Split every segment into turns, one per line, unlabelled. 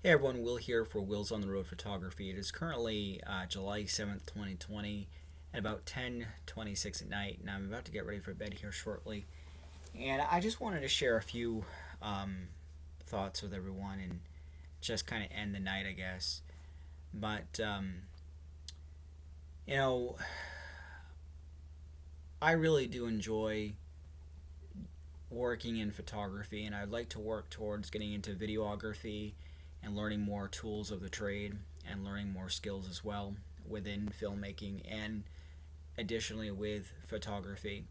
Hey everyone, Will here for Will's on the Road Photography. It is currently July 7th, 2020 at about 10:26 at night, and I'm about to get ready for bed here shortly. And I just wanted to share a few thoughts with everyone and just kind of end the night, I guess. But, you know, I really do enjoy working in photography, and I'd like to work towards getting into videography and learning more tools of the trade and learning more skills as well within filmmaking and additionally with photography.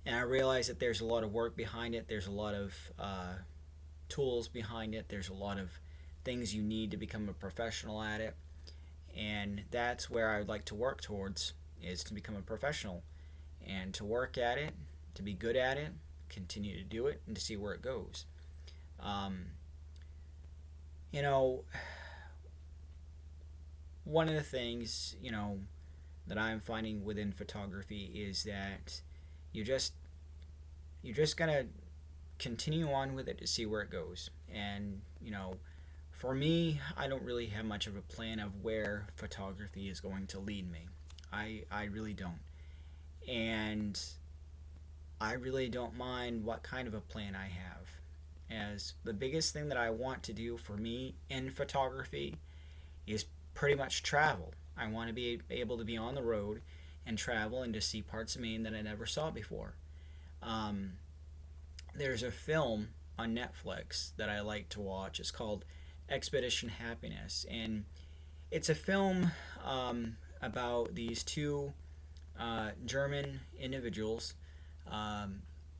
And I realize that there's a lot of work behind it, there's a lot of tools behind it, there's a lot of things you need to become a professional at it. And that's where I would like to work towards is to become a professional and to work at it, to be good at it, continue to do it, and to see where it goes. Um, you know, one of the things, that I'm finding within photography is that you just you just gotta continue on with it to see where it goes. And for me, I don't really have much of a plan of where photography is going to lead me. I really don't, and I really don't mind what kind of a plan I have. As the biggest thing that I want to do for me in photography is pretty much travel. I want to be able to be on the road and travel and to see parts of Maine that I never saw before. Um, there's a film on Netflix that I like to watch. It's called Expedition Happiness, and it's a film about these two German individuals, a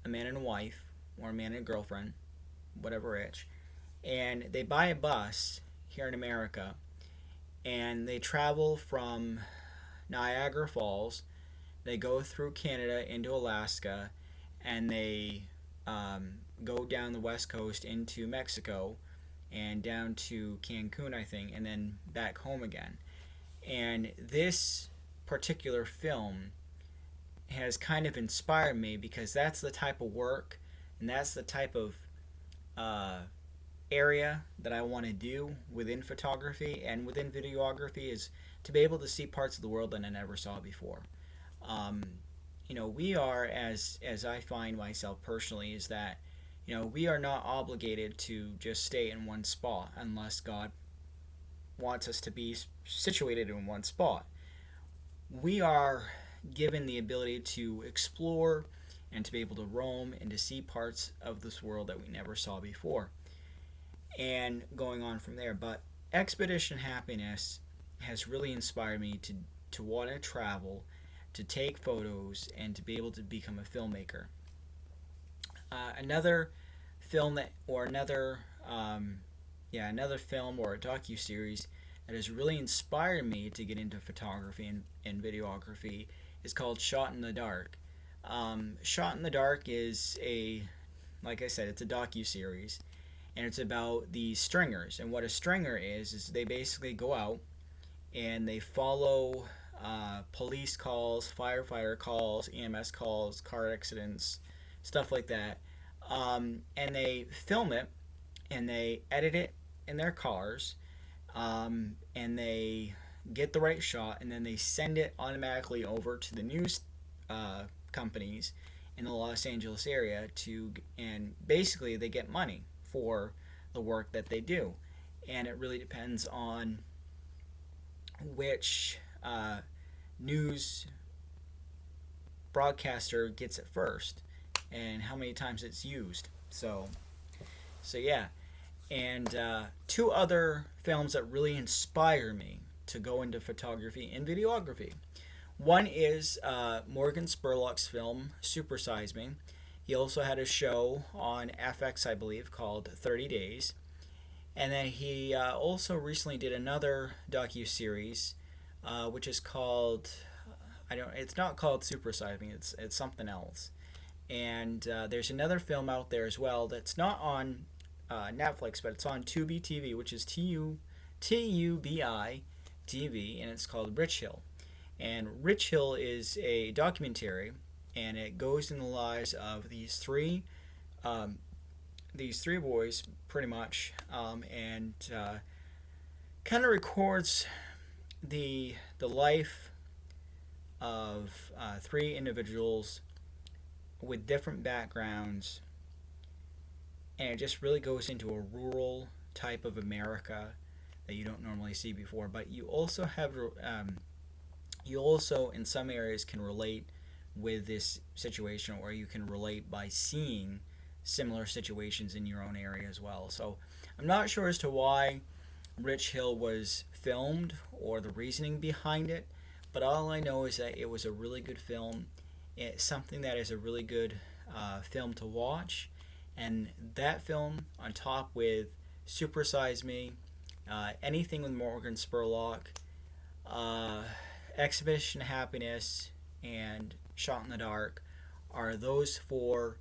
man and a wife, or a man and a girlfriend, whatever age, and they buy a bus here in America, and they travel from Niagara Falls. They go through Canada into Alaska, and they go down the west coast into Mexico and down to Cancun, I think, and then back home again. And this particular film has kind of inspired me because that's the type of work and that's the type of uh, area that I want to do within photography and within videography is to be able to see parts of the world that I never saw before. Um, we are as I find myself personally is that we are not obligated to just stay in one spot unless God wants us to be situated in one spot. We are given the ability to explore and to be able to roam and to see parts of this world that we never saw before. And going on from there. But Expedition Happiness has really inspired me to want to travel, to take photos, and to be able to become a filmmaker. Another film that, or another, another film or a docu series that has really inspired me to get into photography and videography is called Shot in the Dark. Shot in the Dark is like I said, it's a docu series, and it's about the stringers. And what a stringer is they basically go out and they follow police calls, firefighter calls, EMS calls, car accidents, stuff like that, and they film it and they edit it in their cars, and they get the right shot, and then they send it automatically over to the news companies in the Los Angeles area and basically they get money for the work that they do. And it really depends on which news broadcaster gets it first and how many times it's used. So yeah. And two other films that really inspire me to go into photography and videography. One is Morgan Spurlock's film Super Size Me. He also had a show on FX, I believe, called 30 Days. And then he also recently did another docu series, which is called It's not called Super Size Me. It's something else. And there's another film out there as well that's not on Netflix, but it's on Tubi TV, which is TUBI TV, and it's called Rich Hill. And Rich Hill is a documentary, and it goes in the lives of these three um, these three boys, pretty much, and kind of records the life of three individuals with different backgrounds, and it just really goes into a rural type of America that you don't normally see before. But you also have you also in some areas can relate with this situation, or you can relate by seeing similar situations in your own area as well. So I'm not sure as to why Rich Hill was filmed or the reasoning behind it, but all I know is that it was a really good film. It's something that is a really good film to watch, and that film on top with Super Size Me, anything with Morgan Spurlock, Exhibition Happiness, and Shot in the Dark are those four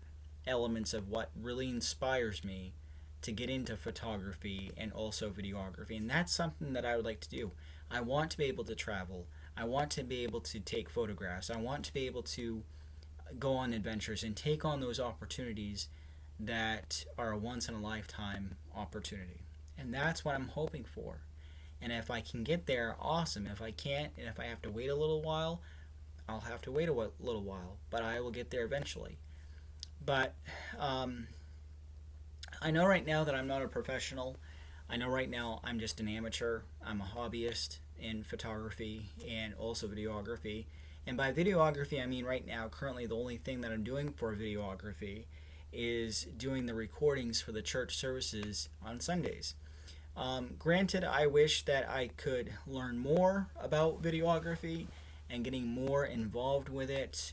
elements of what really inspires me to get into photography and also videography. And that's something that I would like to do. I want to be able to travel. I want to be able to take photographs. I want to be able to go on adventures and take on those opportunities that are a once in a lifetime opportunity. And that's what I'm hoping for. And if I can get there, awesome. If I can't, and if I have to wait a little while, I'll have to wait a little while. But I will get there eventually. But I know right now that I'm not a professional. I know right now I'm just an amateur. I'm a hobbyist in photography and also videography. And by videography, I mean right now, currently the only thing that I'm doing for videography is doing the recordings for the church services on Sundays. Granted, I wish that I could learn more about videography and getting more involved with it,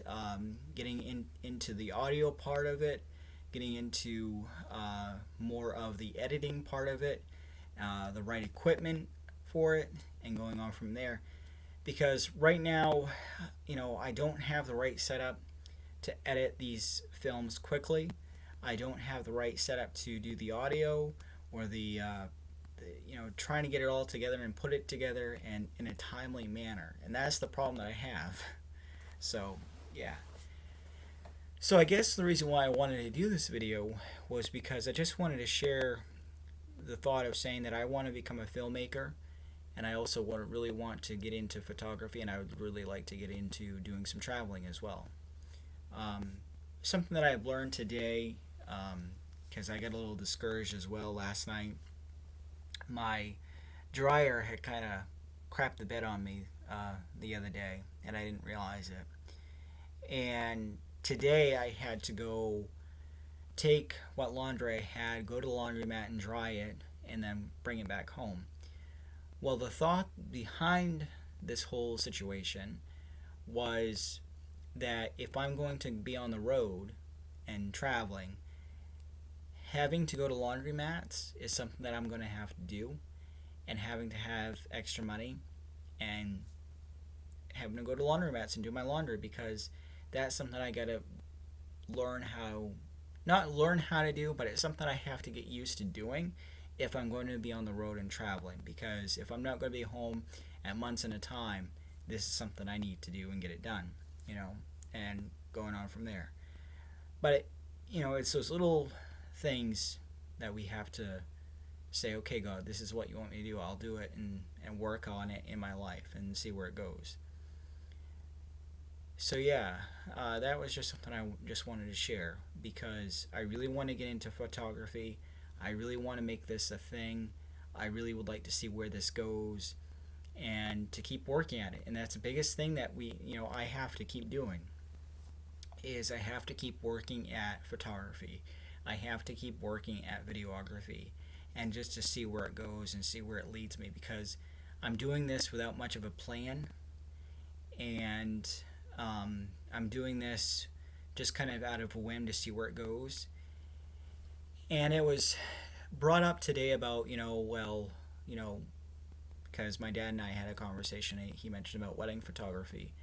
getting into the audio part of it, getting into more of the editing part of it, the right equipment for it, and going on from there. Because right now, I don't have the right setup to edit these films quickly. I don't have the right setup to do the audio or the trying to get it all together and put it together and in a timely manner. And that's the problem that I have. So, yeah. So I guess the reason why I wanted to do this video was because I just wanted to share the thought of saying that I want to become a filmmaker, and I also really want to get into photography, and I would really like to get into doing some traveling as well. Something that I've learned today, because I got a little discouraged as well last night, my dryer had kind of crapped the bed on me the other day, and I didn't realize it. And today I had to go take what laundry I had, go to the laundromat and dry it, and then bring it back home. Well, the thought behind this whole situation was that if I'm going to be on the road and traveling, having to go to laundromats is something that I'm going to have to do, and having to have extra money and having to go to laundromats and do my laundry, because that's something I got to not learn how to do, but it's something I have to get used to doing if I'm going to be on the road and traveling. Because if I'm not going to be home at months at a time, this is something I need to do and get it done, and going on from there. But it's those little things that we have to say, okay, God, this is what you want me to do. I'll do it and work on it in my life and see where it goes. So yeah, that was just something I just wanted to share, because I really want to get into photography. I really want to make this a thing. I really would like to see where this goes and to keep working at it. And that's the biggest thing that I have to keep doing, is I have to keep working at photography. I have to keep working at videography, and just to see where it goes and see where it leads me, because I'm doing this without much of a plan, and I'm doing this just kind of out of a whim to see where it goes. And it was brought up today about, because my dad and I had a conversation, he mentioned about wedding photography.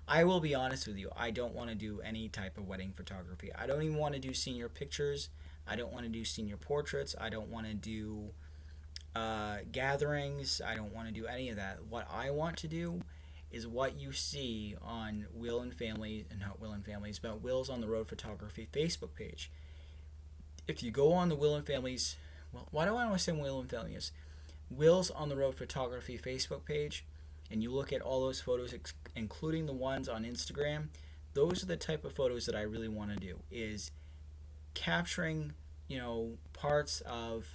I will be honest with you, I don't want to do any type of wedding photography. I don't even want to do senior pictures. I don't want to do senior portraits. I don't want to do gatherings. I don't want to do any of that. What I want to do is what you see on Will and Family, and not Will and Families, but Will's on the Road Photography Facebook page. if you go on the Will and Families, well, why do I want to say Will and Families? Will's on the Road Photography Facebook page, and you look at all those photos, including the ones on Instagram. Those are the type of photos that I really want to do, is capturing, parts of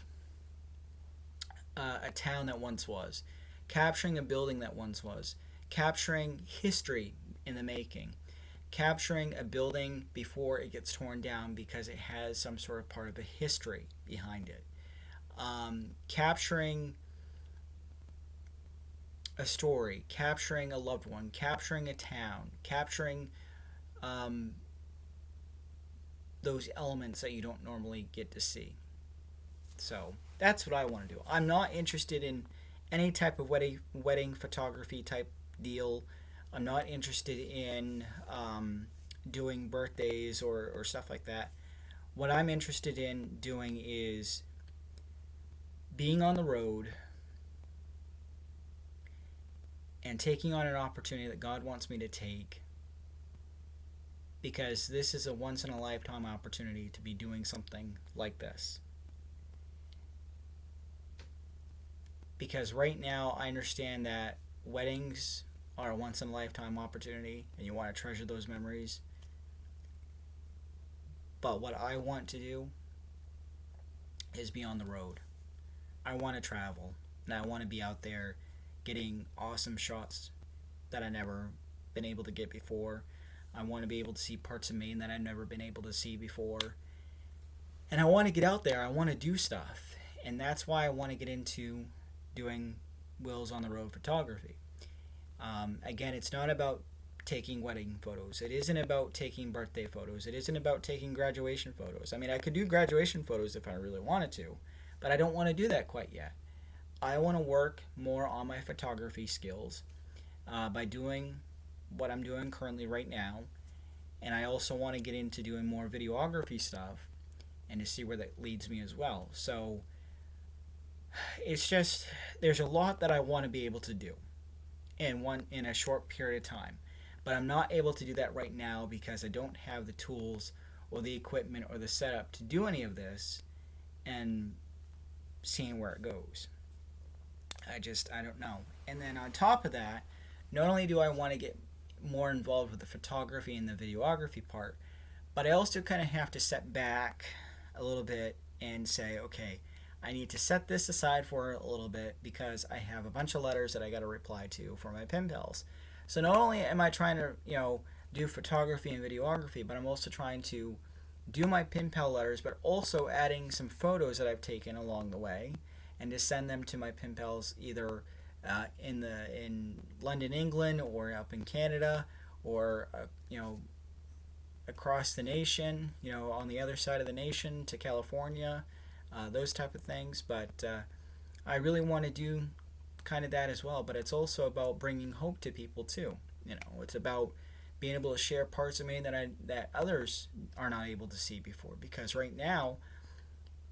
a town that once was, capturing a building that once was, capturing history in the making, capturing a building before it gets torn down because it has some sort of part of a history behind it, capturing a story, capturing a loved one, capturing a town, capturing those elements that you don't normally get to see. So that's what I want to do. I'm not interested in any type of wedding photography type deal. I'm not interested in doing birthdays or stuff like that. What I'm interested in doing is being on the road and taking on an opportunity that God wants me to take, because this is a once in a lifetime opportunity to be doing something like this. Because right now I understand that weddings are a once in a lifetime opportunity and you want to treasure those memories. But what I want to do is be on the road. I want to travel, and I want to be out there getting awesome shots that I've never been able to get before. I want to be able to see parts of Maine that I've never been able to see before. And I want to get out there. I want to do stuff. And that's why I want to get into doing Will's on the Road photography. Again, it's not about taking wedding photos. It isn't about taking birthday photos. It isn't about taking graduation photos. I mean, I could do graduation photos if I really wanted to, but I don't want to do that quite yet. I want to work more on my photography skills by doing what I'm doing currently right now, and I also want to get into doing more videography stuff and to see where that leads me as well. So it's just, there's a lot that I want to be able to do in a short period of time, but I'm not able to do that right now because I don't have the tools or the equipment or the setup to do any of this and seeing where it goes. I don't know. And then on top of that, not only do I want to get more involved with the photography and the videography part, but I also kind of have to step back a little bit and say, okay, I need to set this aside for a little bit because I have a bunch of letters that I got to reply to for my pen pals. So not only am I trying to, do photography and videography, but I'm also trying to do my pen pal letters, but also adding some photos that I've taken along the way and to send them to my pen pals either in London, England, or up in Canada, or across the nation, on the other side of the nation to California, those type of things. But I really want to do kind of that as well. But it's also about bringing hope to people too. It's about being able to share parts of me that others are not able to see before. Because right now,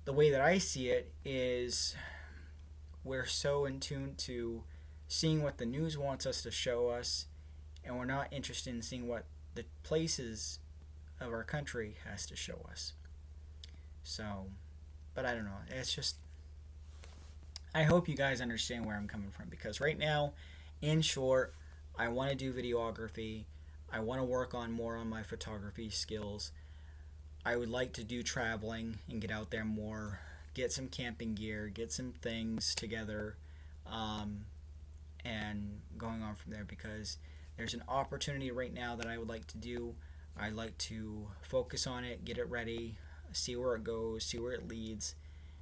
the way that I see it is, we're so in tune to seeing what the news wants us to show us, and we're not interested in seeing what the places of our country has to show us. So, but I don't know. It's just, I hope you guys understand where I'm coming from, because right now, in short, I want to do videography. I want to work on more on my photography skills. I would like to do traveling and get out there more, get some camping gear, get some things together, and going on from there, because there's an opportunity right now that I would like to do. I'd like to focus on it, get it ready, see where it goes, see where it leads,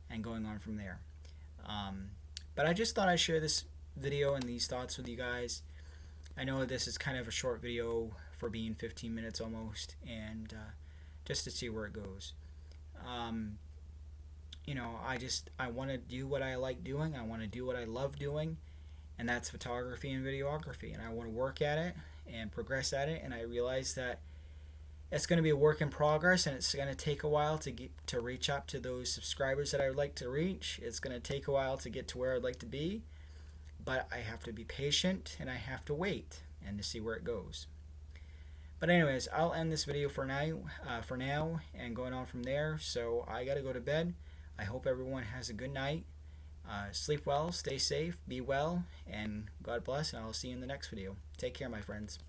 and going on from there. But I just thought I'd share this video and these thoughts with you guys. I know this is kind of a short video for being 15 minutes almost, and just to see where it goes. I want to do what I like doing. I want to do what I love doing, and that's photography and videography. And I want to work at it and progress at it. And I realize that it's going to be a work in progress, and it's going to take a while to reach up to those subscribers that I would like to reach. It's going to take a while to get to where I'd like to be, but I have to be patient and I have to wait and to see where it goes. But anyways, I'll end this video for now, and going on from there. So I gotta go to bed. I hope everyone has a good night. Sleep well, stay safe, be well, and God bless. And I'll see you in the next video. Take care, my friends.